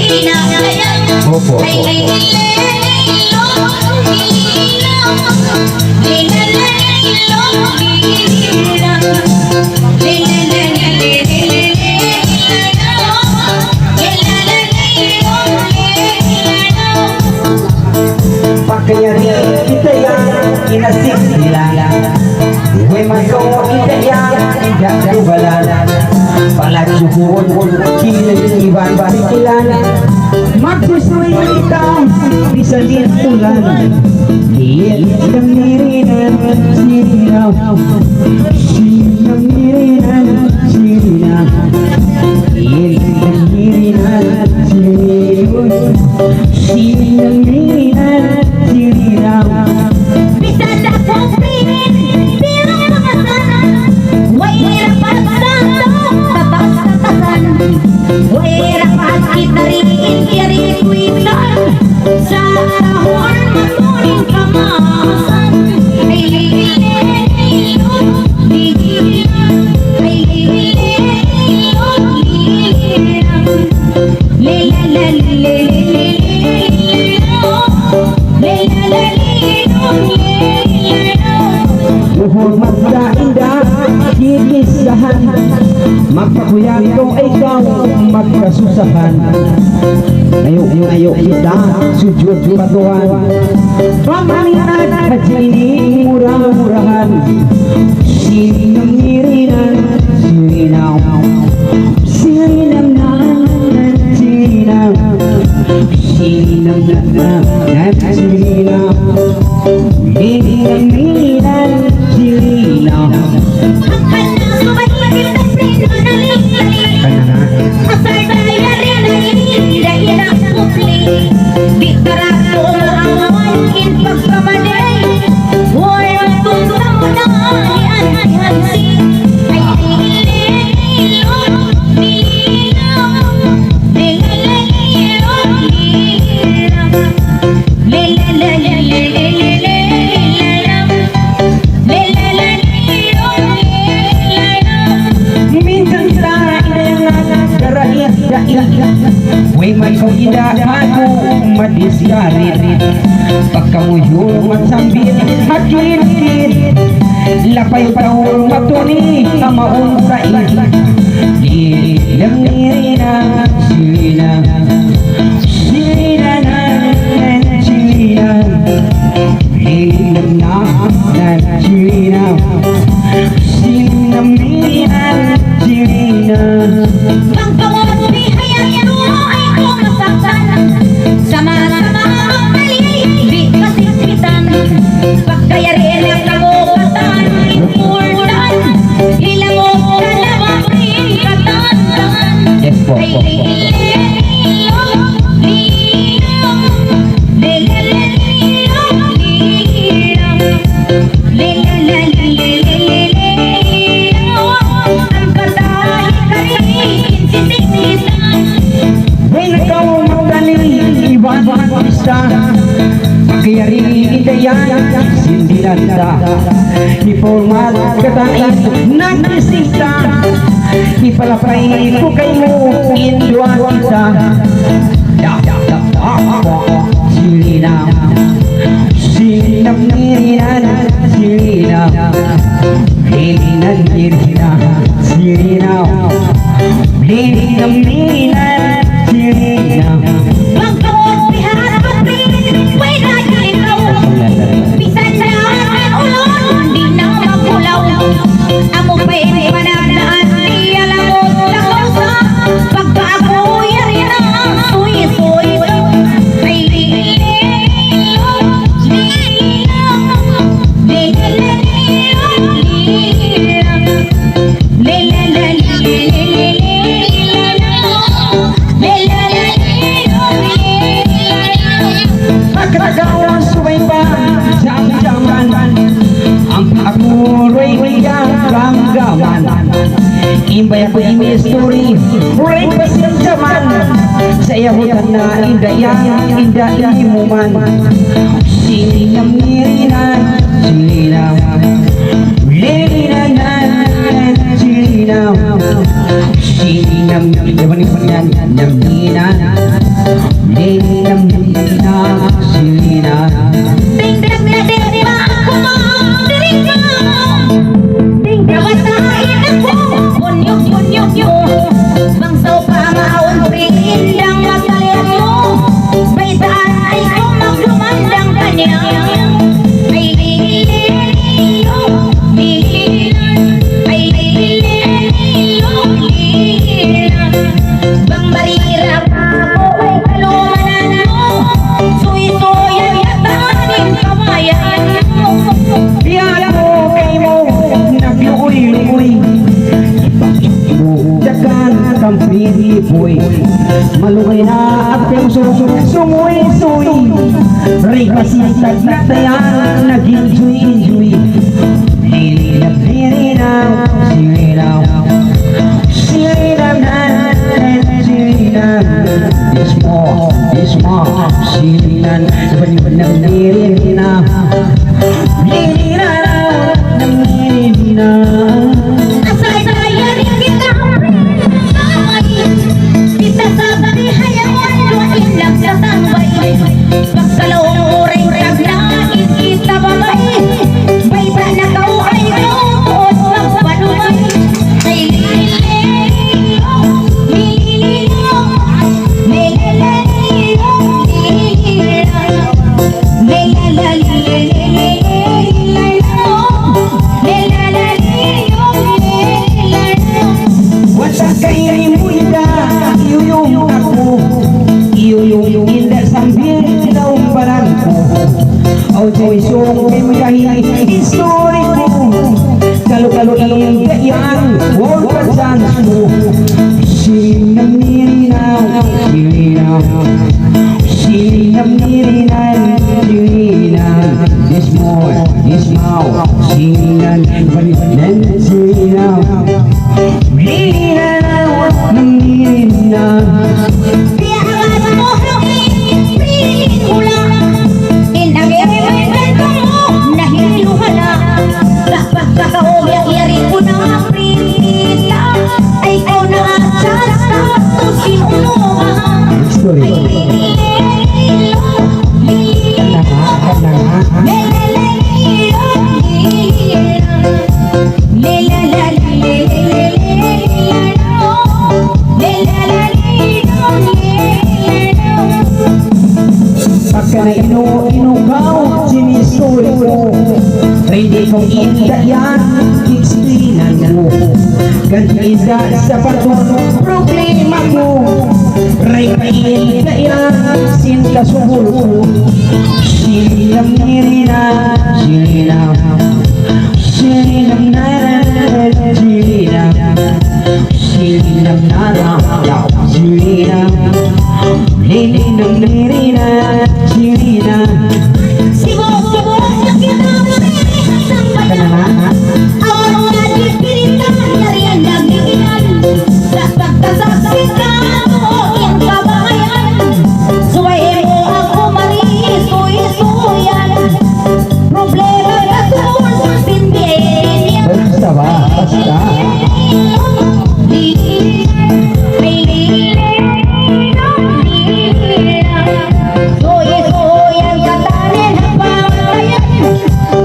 Opo. Pagkayari kita yang inasik nila Huwag ko kita yang tidak dubalala Palajuhon kinaliban barikilan Magsusuy kita bisa ditulan Hiyang nirinan sirinaw Hiyang nirinan sirinaw Hiyang nirinan sirinaw Hiyang nirinan sirinaw Bisa dakong pinin pero makasanan Wala pagsando tabas-tabasan Wala pagkit na rin kiri-kwitan Sa tahon mamuning kamasan Ay lilin ilog ligilan Ay lilin ilog ligilan Buhol magdainda, kikisahan Magpakuyang kong ikaw magkasusahan Ayaw kita, sujud patuhan Pamaninat hajini murah-murahan Sinang ngirinan, sirinaw Sinang nanan, sirinaw Sinang nanan, sirinaw Sinang sirinaw Ang kanang sumahitin na sino na liklay Asal daya rin ang hindi ang pukli Di karato ang awain pagkamalay Huwag magtutang mo na alian-aliansi Ay lilin ilog linaw Lilin ilog linaw Minsan sa inangan daraia-daia Way may kawida ako madisyarit Pagkamuyong magsambit hakilit Lapay taon matuni kamaong sain Lilang nirina sirina Sirina na sirina Lilang na sirina Sinang nirina sirina Ang tawag ni hayat mo ay kumasaktan Sama-sama ang mali, di kasisitan Pagkayarin ang kamukatan, important Ilamog ka lamang rin katantan Yes po, Ay po, po. lilin ilog linaw Lilin ilog linaw Lilin ilog Ang kasahit-kahit sisisitan When ikaw magdaling iwan isa Kayari idayan sindilanda Iformat katain nagsisita Ipalapay ko kayo induan kita Sirina Sinang nirinan sirina Hilinan nirina sirina Hilinan nirinan sirina Magkawag pihat at pilit, wala ikaw Bisan na ang ulon, di na magulaw Amo pa'y panagdaan, di alam mo lakausa Pagka ako yari na, suy-suy Ay lilin ilog linaw Lilin ilog linaw Lilin Pagkagawa subay ba jam-jaman Ang akuroy ganggaman Imbay ako imisturi Ray pasyaman Saya hutan na inda imuman Sinang nirinan Sinang lirinan Sinang Sirinaw Sininam Yaman yung panyan Namina Lininam Sirinaw Tingnan na din ba ako Diring ka Gawasain ako Kunyok Bangsaw pa maon Prindang magkalian mo May saan ay kung maglumandang kanya Ay liliyo Ay liliyo Bang barira pa ako ay kalumanan mo Suy-suyan yatanin kamayan mo Biyan mo kay mo Nagluoy-luoy Dakan kampiri boy Malungay na at yung sumuy-suy Rikasitag na tayan Naging juy-juy Lilinaw Sirinaw Sirinaw na Sirinaw This more Sirinaw Saban ng lilinaw Lilinaw ng lilinaw Asay-saya rin kita Kita sa balihayan Luain lang sa tambay Pagkalawang oray Ragnais kita babay Baysa na kau ay roon Magpanunay Ay liliyo Liliyo Liliyo Wasa kay muida Iyuyong ako Iyuyong inda sambil Sinawang parang ko Au joy song kay mudahi Historiko Kalo-kalo iyong kayan World presence mo Sinang nirinaw Sirinaw Sinang nirinaw Sirinaw This more Sinang Balibanan Sirinaw Lilinaw ng lilinaw Biyakan mo Piling ko lang Inagay ko Nahiluha na Sa pagkakaobiyak-yari ko na Prita Ay ikaw na Sa tusin umuha Story Ay liliyo Pagka na inukaw Sinisuri ko Hindi kong inda yan Iksinan mo Gantinda sa paton Problema ko Rekain na yan Sinta subul ko Sininam nirina Sininam Sininam nara Sininam Sininam nara Sininam Lininam nirina Sininam Sibo Nakita mo Sampai na Awang naging pirita Nariyan nagiginan Sa pagkasaksikan mo Yung kabayan Suway mo ako Suy-suyan Problema na tumun Sindihin Basta ba? Basta Suy-suyan Katanin ang pamatayan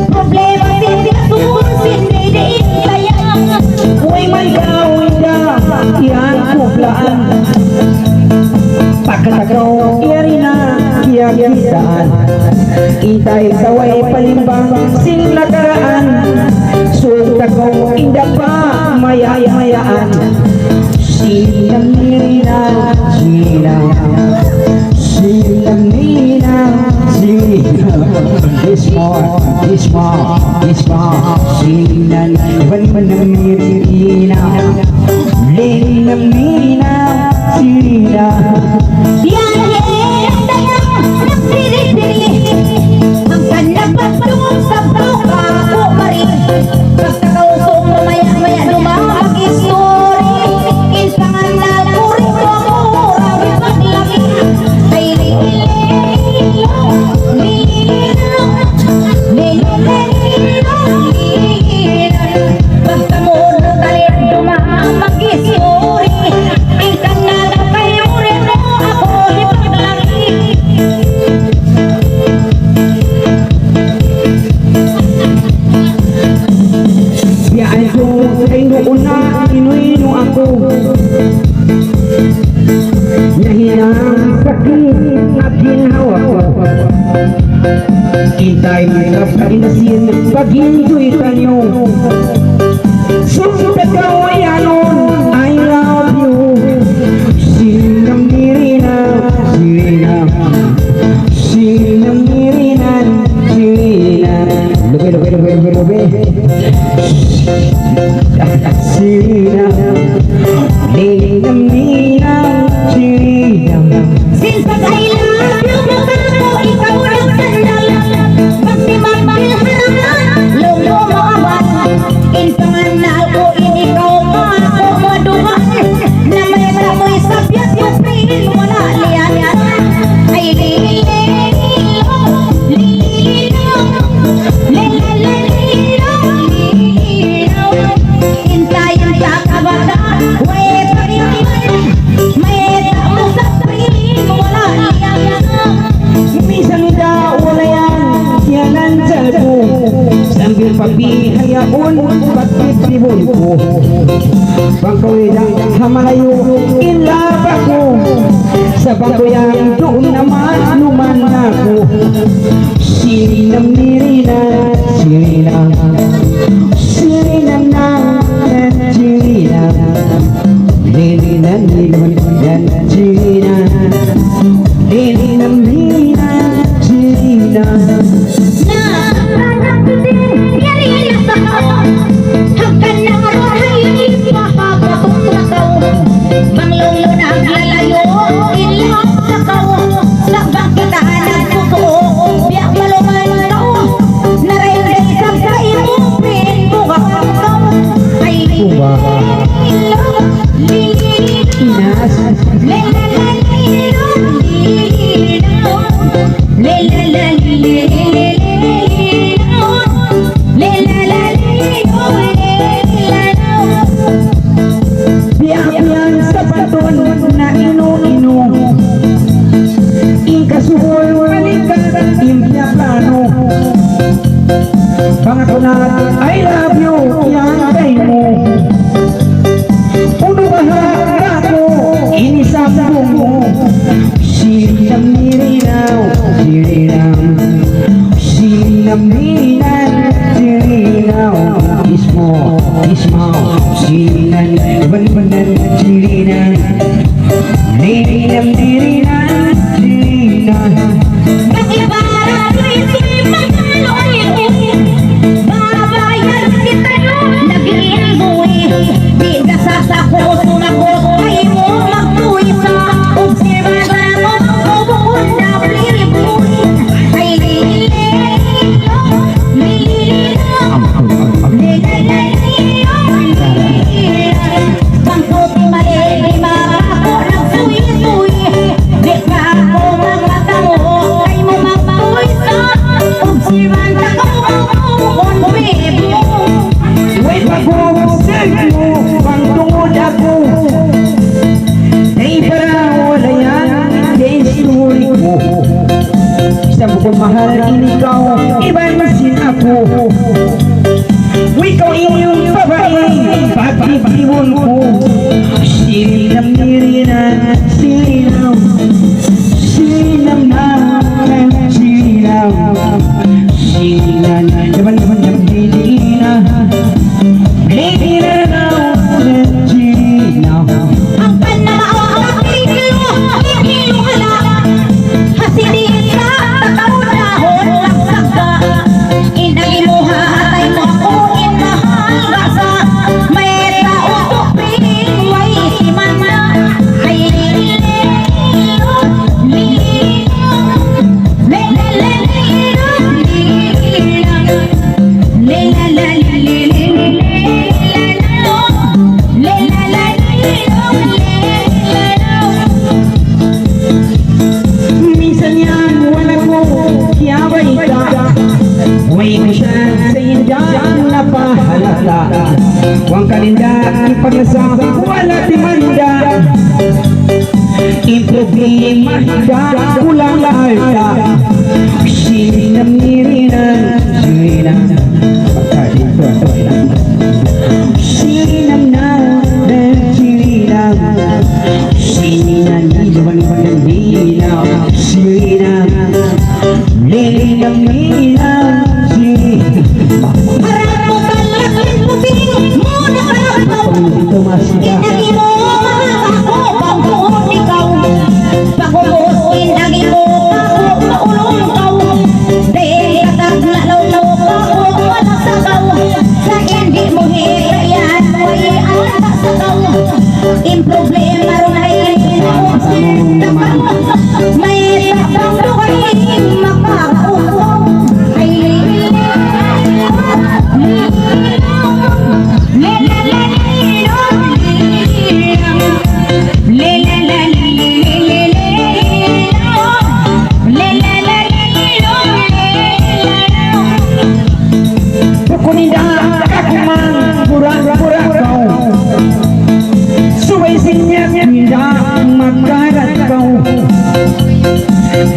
Problema Sindihin Sindihin Sayang Uy may gawinda Yan kuplaan Pagkatakaw Iyari na Kiyagitaan Itay saway palimbang Sing nakaraan Sutakaw Inda pa Maya-mayaan Silang nirina Silang Silang nirina Silang This more Silang Ban-ban-ng nirina Lilang nirina Silang Yan ang dayang Nagdiri-diri Ang kanabat doon sa bawka Ako marin Pagkakausong mamaya-maya Lumamag story Insangan na puri ko ako Rawit paglaki Ay liliyo Liliyo Pagkamulo talit dumaan ang sakit at ginhawa ko. Intay ka paginasin pag hindo'y tanyo. Susunod ka o yanon, I love you. Sinam nirina, sirina. Sinam nirina, sirina. Lubi. Sirina. Linam nina, sirina. Since pag I love you, mo ikaw ang sandal. Magsimamil halaman, lumumawan. Inpanganal ko, ikaw pa ako maduman. Na may mamoy sabyat yung prin, wala liyan. Ay lililo, hintayin sa kabata, way pariwan. May tao sa prin, wala liyan. Minsan daw wala yan ang salpo. Sambil pabihayaon, pagtitibon ko. Pangkawidang hamalayo, inlab ako. Sa bangkoyang doon naman luman ako. Sirinam nirina, sirinam. Sirinam na, sirinam. Lilinan, lilinan, sirinam. Lilinam, lilinam, sirinam. Biyak-biyak sa paton na ino-ino. Ingkasuhol balikan impya plano. Pangako na I love you yan kay mo. Uno bahaga ko inisabong mo. Sirinam nirinaw, sirinam. Sirinam nirinaw, sirinaw. Ismo, sirinan, ban-banan, sirinan. Lirinam, sirinan, sirinan. Wait pag-uusig mo, pangtungod ako. Ay para wala yan, kay story ko. Isa bukod mahal ikaw, iban masin ako. Ikaw iyong babae, pagtitibon ko. Sirinam nirinan, sirinam. Sirinam na, sirinam. Sirinam, naman lilina. Lilina na, sirinam. Ang panahon hilo hala, hasidin ka, tataunahon lang saga. Inay mo hatay mo ako, inmahal gasa. May tao tupin, way siman na. Ay lililo, Minsan yan wala ko kiyabay ka. Huwag ko siya sa indang napahalata. Huwag kalinda ipagasa wala timanda. Improblema ka kulang alta. Sirinam nirinan, sirinam. Sirinam na, sirinam. Sirinam,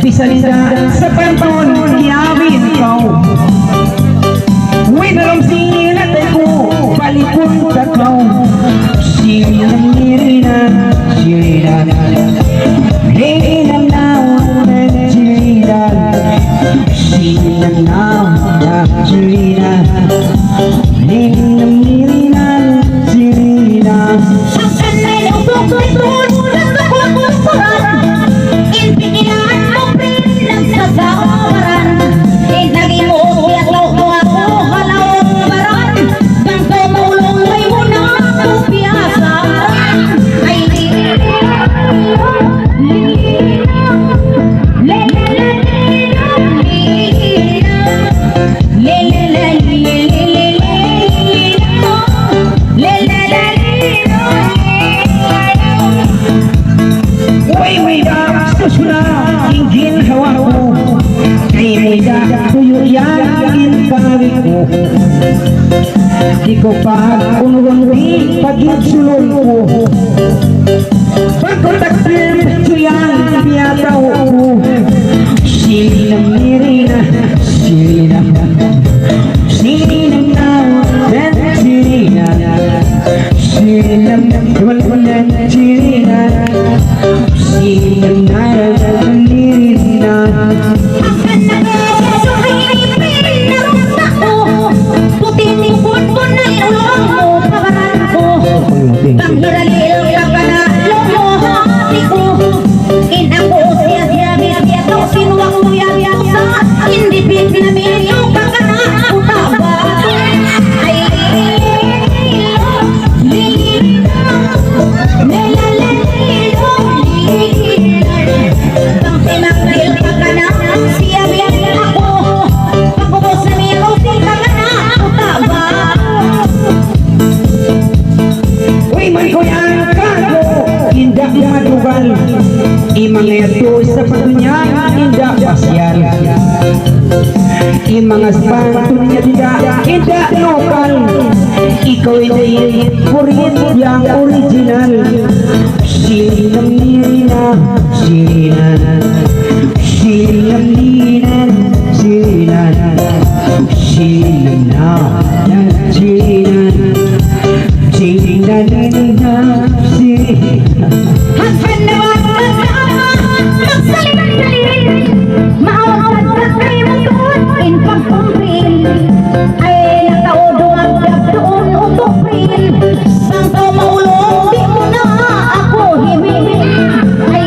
Bisan na sa panton Yawin ikaw Winaram sila tayo Balikon tatlaw Sirina Sirina Hinam now Sirina Sinang now Sirina Hinam Sirina Sirina Ang kanay ng tukod Inpinilaan mo pinang sa kawaran Inagin mo yatlaw ko ako halawang baran Bang tumulong ay mo na kupiyasa Ay Way da susuna ingin hawaku Kay may da tuyo yan kari ko Di ko pa unwang pagit sulol ko Pagkotakrim tuyan piyataw ko Sinang nirina Sirina Sinang now dan sirina Sinang walan sirina Sinang nirina Panghiralil ka pa na lumuhati ko Inako siya siya biya to sinuwang muya sa Hindi pinamilyo ka ka na utaba Ay Bang pinamil ka ka na siya biya ako Pagkubos na niya ko siya ka na utaba Uy, man ko yan kago Indak madugal Imang eto sa patunya Indak pasyal Imang aspanto niya Indak lokal Ikaw ay kurit yang original Sinang nirina Sirina Sinang nirina Sirina Sirina Sirina Sirina Sirina Sirina Hanggang naman magkama, magsalita-salita Maawag sa kayo magtuon, in pagkumpil Ay nakaudo magdag doon utupril Bang to maulong, di mo na ako himil Ay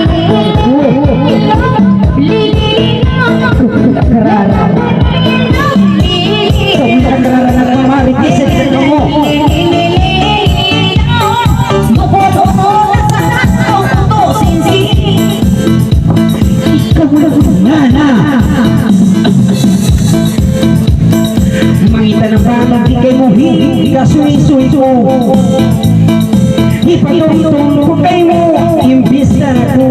Mangita ng bata, di kayo mo hikasuy-suy ko Ipatong-tong ko kayo mo, imbis na ako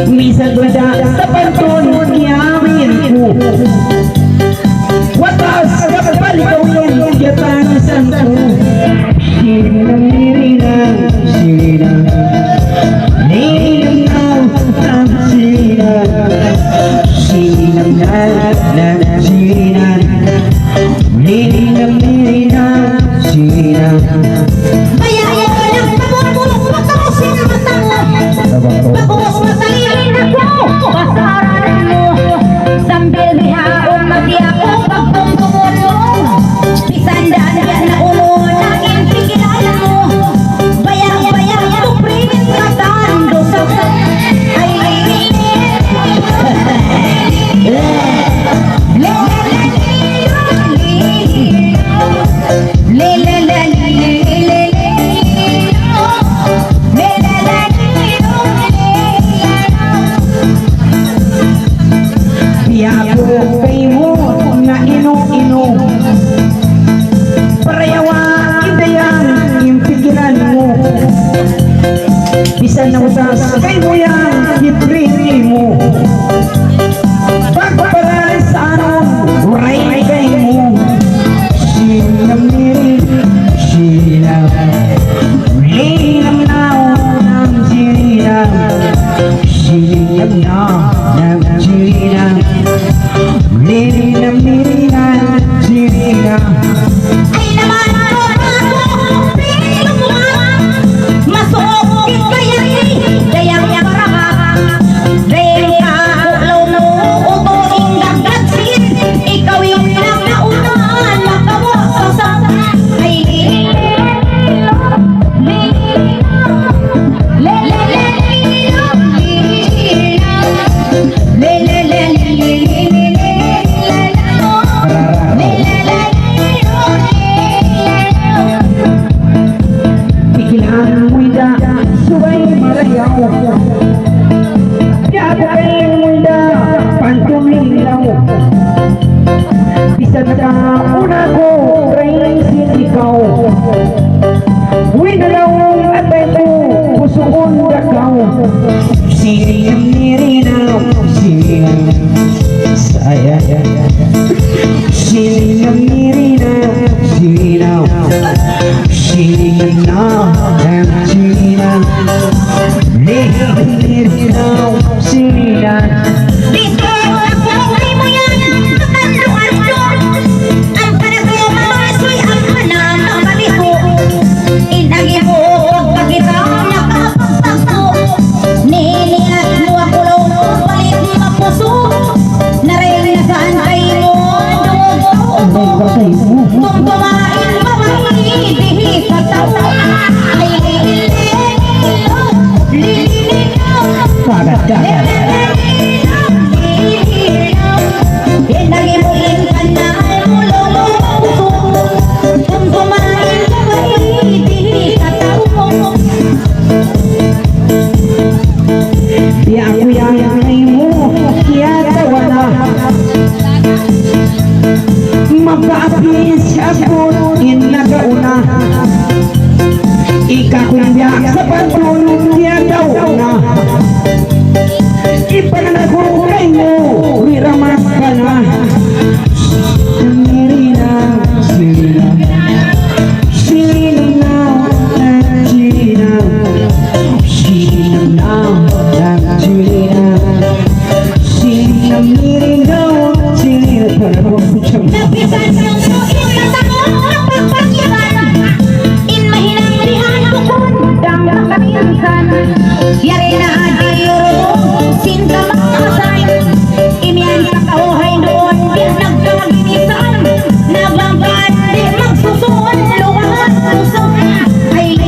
Minsan glada sa panton, iyamin ko Watas, kapalikaw yan, yatanisan ko Sinang nirinang, sinang Ninang ang sinang Sinang na sinang Ninang nirinang, sinang Bayayan ko lang pabulong patapusin mata mo Pagbukas matalin ako Pasaran mo Sambil bihaon mag-iako pagtungtungulong Pisandaan yan na ulo Naging pigilan mo Bayang-bayang tuprimin katando sa Ay Biyako kay mo na ino-ino Parayawa indayan yung pigilan mo Bisan na utas kay mo yan ipriti mo Pagpaparalan sa anon uray kay mo Sinang nirin Sinang Ninang now ng sinang Sinang na Nagchirina Mirina, mirina, chirina Ay naman ko ako, pero masukit kaya dayang paraka. Dahil ka ulaw mo, utuing gagagsin. Ikaw yung pinakaunahan, makawa sa ay Pikilan muda, suway marayaw Yabukin muda, pantumilaw Bisa na una ko, raisin ikaw Winalaw atay ko, pusuon dakaw Sining nirinaw, sining saya Sining nirinaw, sinaw Sining na, sinaw Nirinaw, sinaw dito ako ay mo yan, matandaan ko. Ang panagawa mamasoy ang pananabaliho. Inagi mo pagkita nakapagtakso. Nilihat mo ako lang palit mapuso. Naranasan kayo mo dungog kung kumain mamahidi sa tawa. Ay Kagat, kagat Di ako yayay mo, kaya tawa na Mapapis ako, inagauna Ikakumbya sa pantulong, kaya tawa na Ipananagulay mo, wiramas ka na Sirina, sirina Sirina, sirina Sirina, sirina Sirina, sirina Sirina, para ko pucam Napisan yung suin na tanong ang pagpakiran. In mahinang lihan bukod ang makaminsan. Yari na adiyo sinta makasan. Imian sa kauhay doon din nagkaginisan. Nabanggan di magsusuon luwan puso. Ay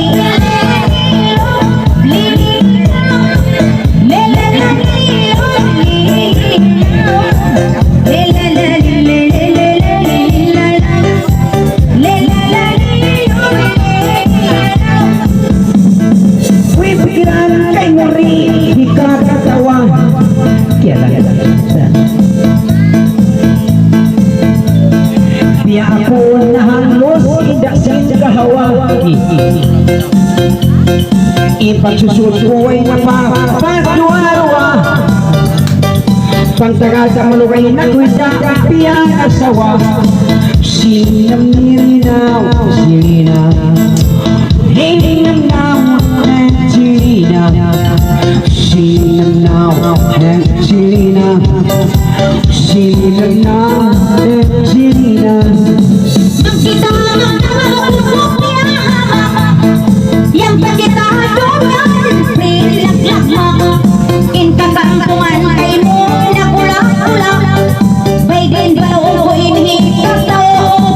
Uy, pikiran kay nguri Di ka katawa Kaya lang Biya ako nahanglos Indak siyang kahawa Ipagsusunod ko ay napapatuarawa Pagtagal sa malugay na kuwita Biya asawa Sinang nirinaw Sirinaw Hinang now Sirina Sinang now Sirina Sinang now Sirina Kita magkakausap niya. Yang pagkita doon nilaglag mo. Inkakampungan kay mo na kulak-kulak. Bay din daw ko inhikap daw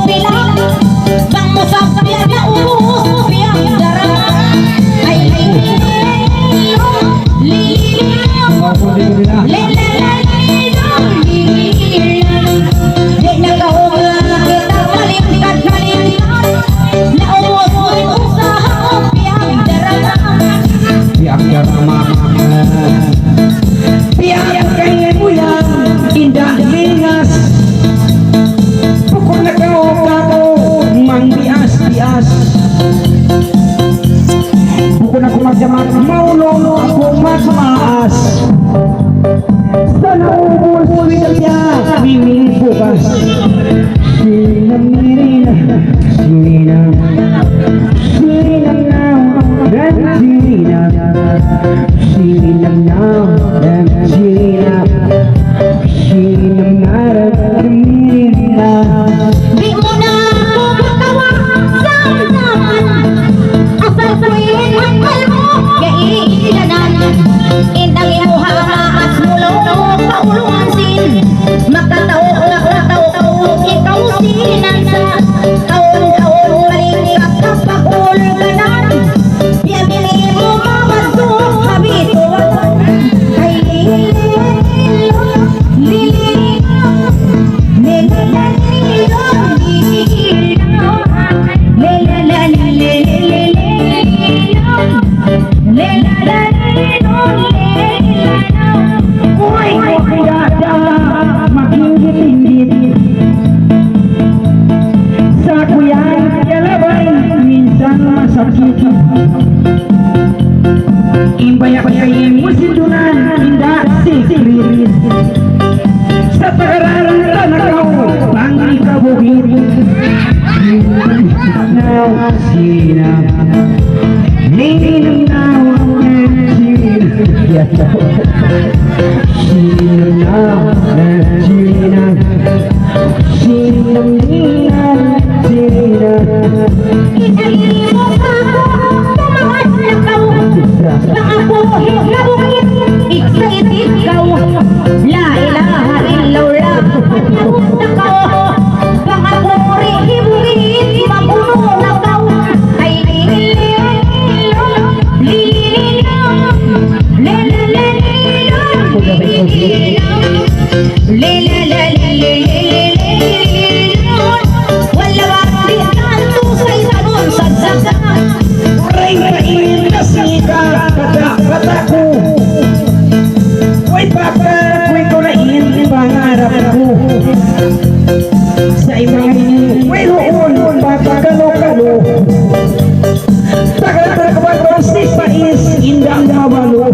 pila. Bang mo sa kapya na upya darang. Ay di nagkahunga kita malingkat naumot mo yung usaha piyang darang. Biak darama Biak amin makatao ikaw sinansa taon-taon balik ka kapag-ulganan biyabili mo mabato habito ay Imbaya-bayay musindunan indah sikrit sa pag-aralan tanakaw pang ikabukit sina nininaw La ilaha illallah pangapuri hibugit mabuno na kau ay wala bakit kanto sa isagon sagsagsa Ray kainin na sika kata-kataku Way papa, way kulain pangarap ko Sa ibang way roon, papagalo-galo Tagal-tagal si Pais, indang mabalo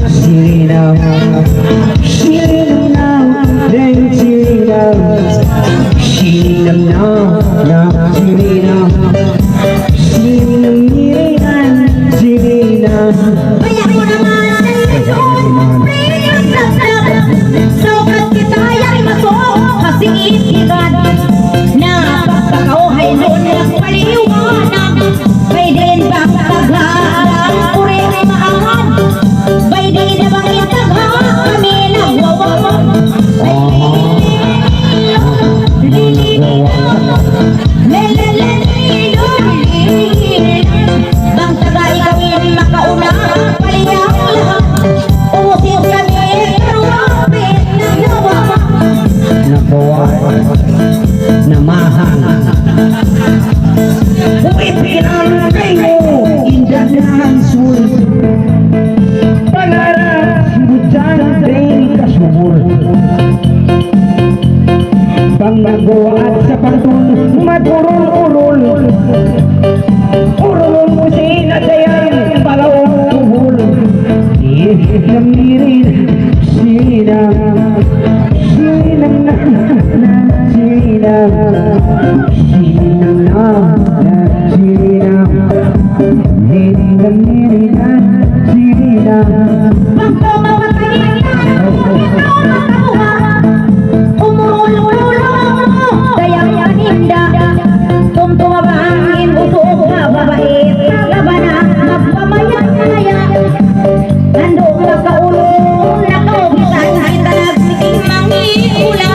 Sirinaw, sirinaw, dahil sirinaw Sirinaw, sirinaw Sirinaw, sirinaw kaya ko naman sa iyo sukat kita ay masok kasikigan na pagkakauhay noon ang paliwanag may din ba paghalang uri ay maangan may din na bang itagha kami nagwawawag bang taga ikawin makauna paliyang lahat umusip kami pero mapit ng nawa Nabawa, namahang Uy, pinang kayo Indah na sul Pangarap Bujan din kasubur Pangagawa at sa pantun Maturul-urul Urul musin at dayan Palawang tuhul Namirin Sinang Sinang na Sinang Sinang na Sinang Namirin Sinang bang tumawatayin umululo dayang paninda tumtumabangin usok na babait labana magpamayang-maya nandong magkaulong nakaugitan ay talagsiking mangihula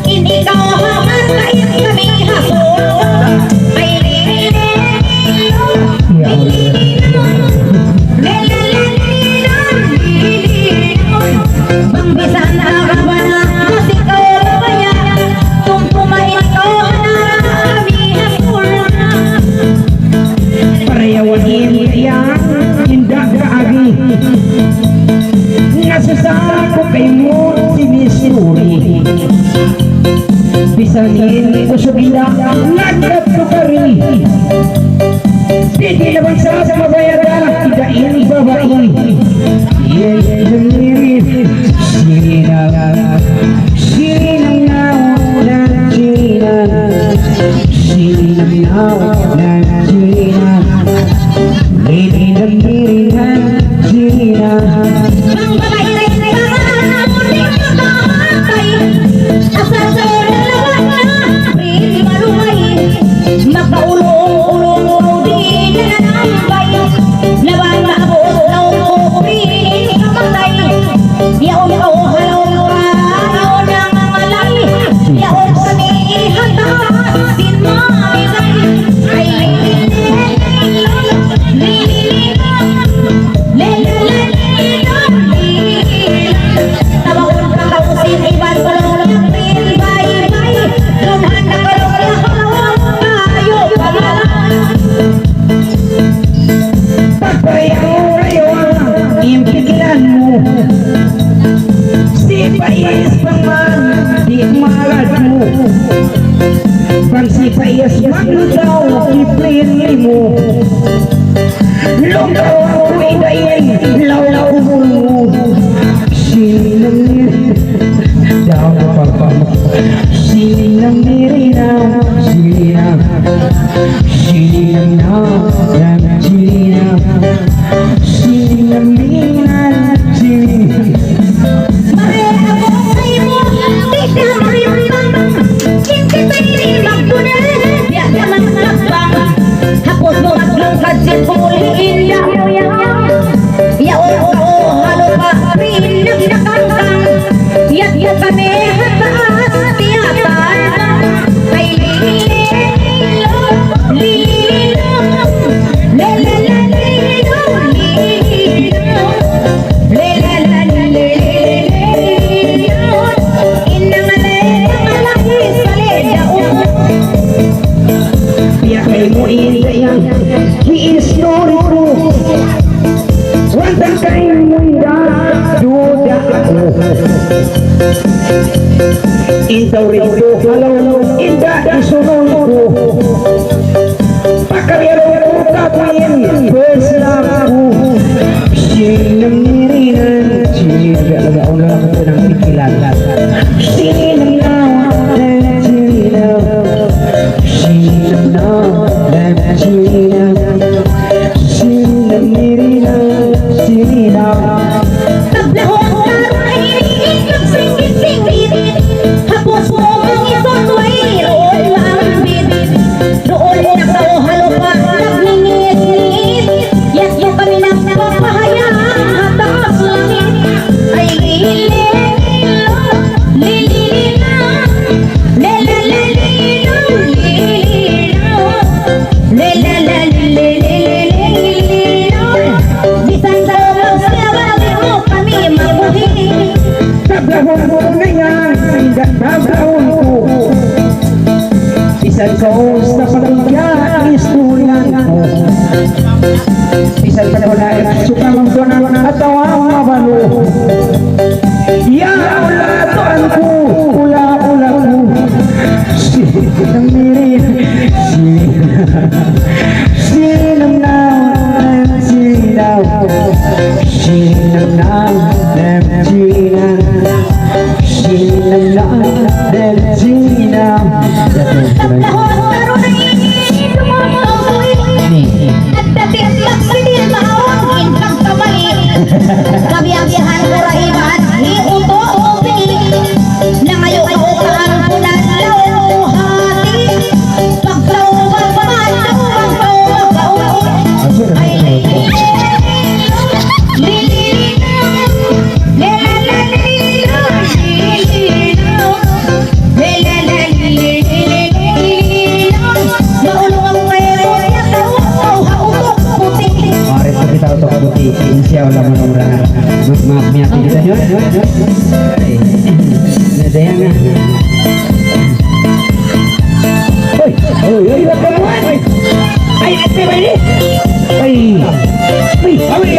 inigaw haman kain kami hasol ay bang bisan na kabana masikaw labaya tumtumain ko na kami hasol Pareyawanin yang indah kaagi Nasasama ko kay mo sinisuri Bisanin ko sa bilang Nagkat ko kari Pwede naman sa mabayada Idain babae Sinang Sinang na Sinang Sinang na Sinang Namiringan Sinang bang babae asal sa laban na pili malumay makaulong-ulong di na nanambay laban maabot na umupin Pareho-reho ang impigilan mo. Si Pais pa man, di marad mo. Pag si Pais magludaw, iplini mo. Lugaw ako'y dayin, lawlaw mo. Silang niri, daw na pagpamo. Silang niri na, silang. Silang na, silang. Silang binan, silang. Intaw rito, halaw, inda, isunod ko. Pakalero ko kapuin, beslang ko. Silang nirinan, silang ulang ko ng pikilan. Silang nawan, silang. Silang nawan, silang. Silang nirinan, silang. Isang kaos na pamilya, istoryan ko. Isang panahon na sukang ko na atawang mabalo. Ula-ulatuan ko, ula-ula ko. Silang mirin, silang naman, silang. Silang naman, silang. Silang naman, silang. Kabiyabihan ko ra iban, iuto-uti na ngayon ako kaampunan hati. Pagtawag ay siya wala manura magmamiyati kita yun nadaya nga oy wag ka naman ay ate ba ini ay